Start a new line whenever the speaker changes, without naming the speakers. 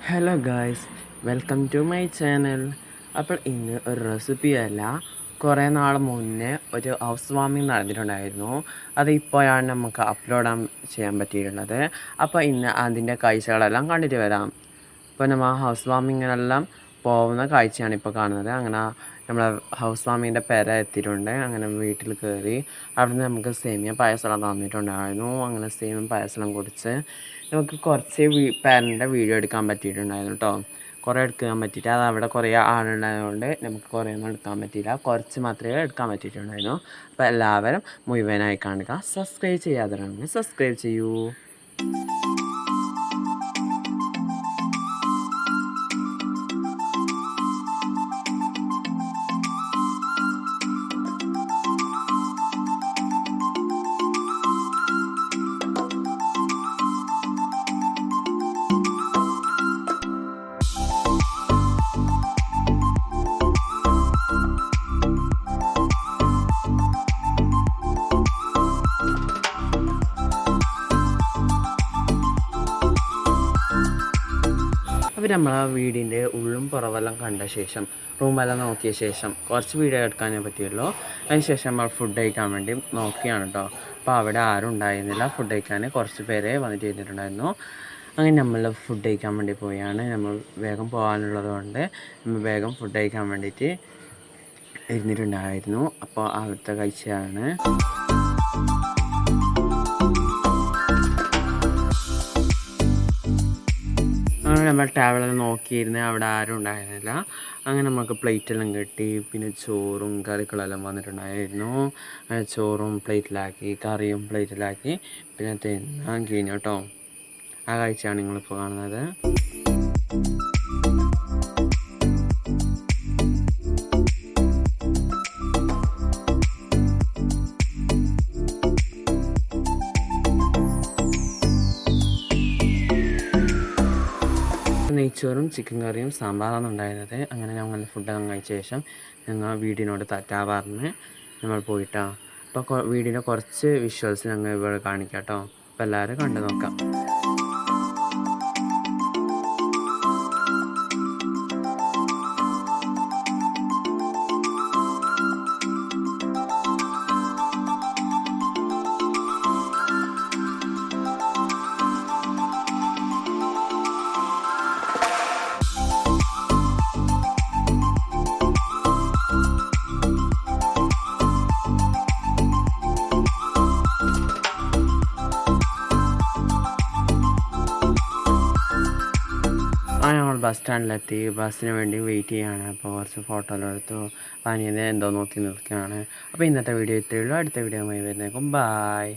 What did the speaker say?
Hello guys, welcome to my channel. അപ്പോൾ ഇന്ന് ഒരു റെസിപ്പിയല്ല, കുറേ നാൾ മുന്നേ ഒരു ഹൗസ് വാമിങ് നടന്നിട്ടുണ്ടായിരുന്നു. അത് ഇപ്പോഴാണ് നമുക്ക് ചെയ്യാൻ പറ്റിയിട്ടുള്ളത്. അപ്പോൾ ഇന്ന് അതിൻ്റെ കാഴ്ചകളെല്ലാം കണ്ടിട്ട് വരാം. അപ്പോൾ നമ്മൾ ഹൗസ് വാമിങ്ങിനെല്ലാം പോകുന്ന കാഴ്ചയാണ് ഇപ്പോൾ കാണുന്നത്. അങ്ങനെ നമ്മൾ ഹൗസ് വാമിങ്ങിൻ്റെ പെര എത്തിയിട്ടുണ്ട്. അങ്ങനെ വീട്ടിൽ കയറി അവിടുന്ന് നമുക്ക് സേമിയ പായസം തന്നിട്ടുണ്ടായിരുന്നു. അങ്ങനെ സേമിയ പായസം കുടിച്ച് നമുക്ക് കുറച്ച് പേരൻ്റെ വീഡിയോ എടുക്കാൻ പറ്റിയിട്ടുണ്ടായിരുന്നു കേട്ടോ. കുറേ എടുക്കാൻ പറ്റിയിട്ട് അത് അവിടെ കുറേ ആളുണ്ടായതുകൊണ്ട് നമുക്ക് കുറേ ഒന്നും എടുക്കാൻ പറ്റിയില്ല. കുറച്ച് മാത്രമേ എടുക്കാൻ പറ്റിയിട്ടുണ്ടായിരുന്നു. അപ്പോൾ എല്ലാവരും മുഴുവനായി കാണുക. സബ്സ്ക്രൈബ് ചെയ്യാത്തവരാണെങ്കിൽ സബ്സ്ക്രൈബ് ചെയ്യൂ. അപ്പോൾ നമ്മൾ ആ വീടിൻ്റെ ഉള്ളും പുറവെല്ലാം കണ്ട ശേഷം റൂമെല്ലാം നോക്കിയ ശേഷം കുറച്ച് വീഡിയോ എടുക്കാനേ പറ്റിയുള്ളൂ. അതിന് ശേഷം നമ്മൾ ഫുഡ് കഴിക്കാൻ വേണ്ടി നോക്കിയാണ് കേട്ടോ. അപ്പോൾ അവിടെ ആരും ഉണ്ടായിരുന്നില്ല. ഫുഡ് കഴിക്കാൻ കുറച്ച് പേരെ വന്നിട്ട് ചെയ്തിട്ടുണ്ടായിരുന്നു. അങ്ങനെ നമ്മൾ ഫുഡ് കഴിക്കാൻ വേണ്ടി പോയാണ്. നമ്മൾ വേഗം പോകാനുള്ളത് കൊണ്ട് നമ്മൾ വേഗം ഫുഡ് കഴിക്കാൻ വേണ്ടിയിട്ട് ഇരുന്നിട്ടുണ്ടായിരുന്നു. അപ്പോൾ അവിടുത്തെ കാഴ്ചയാണ്. അങ്ങനെ നമ്മൾ ടേബിളെല്ലാം നോക്കിയിരുന്ന് അവിടെ ആരും ഉണ്ടായിരുന്നില്ല. അങ്ങനെ നമുക്ക് പ്ലേറ്റെല്ലാം കിട്ടി. പിന്നെ ചോറും കറികളെല്ലാം വന്നിട്ടുണ്ടായിരുന്നു. ചോറും പ്ലേറ്റിലാക്കി, കറിയും പ്ലേറ്റിലാക്കി, പിന്നെ തിന്നാൻ കഴിഞ്ഞു കേട്ടോ. ആ കാഴ്ചയാണ് നിങ്ങളിപ്പോൾ കാണുന്നത്. നെയ്ച്ചോറും ചിക്കൻ കറിയും സാമ്പാറാണ് ഉണ്ടായിരുന്നത്. അങ്ങനെ ഞങ്ങൾ ഫുഡെല്ലാം കഴിച്ച ശേഷം ഞങ്ങൾ വീടിനോട് തറ്റാ പറഞ്ഞ് നമ്മൾ പോയിട്ടാണ്. അപ്പോൾ വീടിൻ്റെ കുറച്ച് വിഷ്വൽസ് ഞങ്ങൾ ഇവിടെ കാണിക്കാം കേട്ടോ. അപ്പോൾ എല്ലാവരും കണ്ടു നോക്കാം. ഞങ്ങൾ ബസ് സ്റ്റാൻഡിലെത്തി. ബസ്സിന് വേണ്ടി വെയിറ്റ് ചെയ്യുകയാണ്. അപ്പോൾ കുറച്ച് ഫോട്ടോ എല്ലാം എടുത്തു. പനിയെ എന്തോ നോക്കി നിൽക്കുകയാണ്. അപ്പോൾ ഇന്നത്തെ വീഡിയോ ഇത്രയേ ഉള്ളൂ. അടുത്ത വീഡിയോ വരുന്നേക്കും. ബായ്.